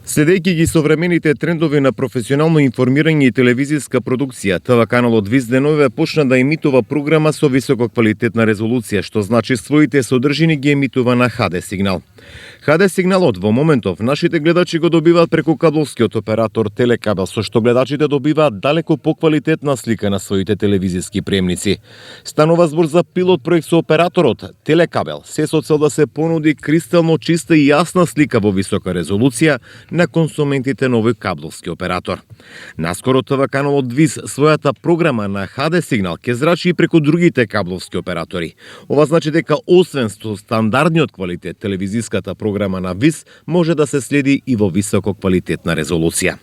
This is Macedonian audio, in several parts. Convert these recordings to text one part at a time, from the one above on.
Следејќи ги современите трендови на професионално информирање и телевизиска продукција, ТВ каналот ВИС деновиве почна да емитува програма со висококвалитетна резолуција, што значи своите содржини ги емитува на HD сигнал. HD сигналот во моментов нашите гледачи го добиваат преку кабловскиот оператор Телекабел, со што гледачите добиваат далеко поквалитетна слика на своите телевизиски приемници. Станува збор за пилот проект со операторот Телекабел, се со цел да се понуди кристално чиста и јасна слика во висока резолуција на консументите на овој кабловски оператор. Наскоро ТВ каналот ВИС својата програма на HD сигнал ќе зрачи и преку другите кабловски оператори. Ова значи дека освен со стандардниот квалитет, телевизиската програма на ВИС може да се следи и во висококвалитетна резолуција.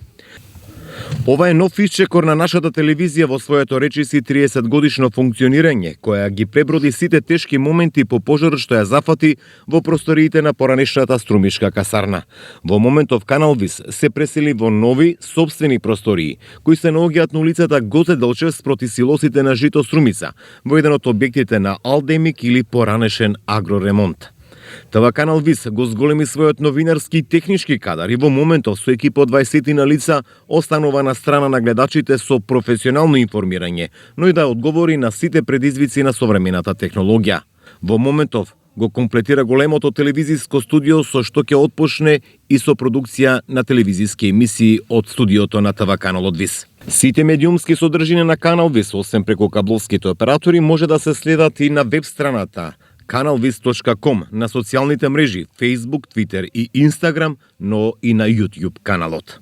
Ова е нов исчекор на нашата телевизија во своето речиси 30 годишно функционирање, која ги преброди сите тешки моменти по пожарот што ја зафати во просториите на поранешната Струмишка касарна. Во моментов канал ВИС се пресели во нови, собствени простории, кои се наоѓаат на улицата Гоце Делчев спроти силосите на Жито Струмица, во еден од објектите на Алдемик или поранешен Агроремонт. ТВ канал ВИС го зголеми својот новинарски и технички кадар и во моментов со екипа од 20 на лица останува на страна на гледачите со професионално информирање, но и да одговори на сите предизвици на современата технологија. Во моментов го комплетира големото телевизиско студио со што ќе отпочне и со продукција на телевизиски емисии од студиото на ТВ каналот ВИС. Сите медиумски содржини на канал ВИС, освен преку кабловските оператори, може да се следат и на веб страната kanalvis.com, на социјалните мрежи Facebook, Twitter и Instagram, но и на YouTube каналот.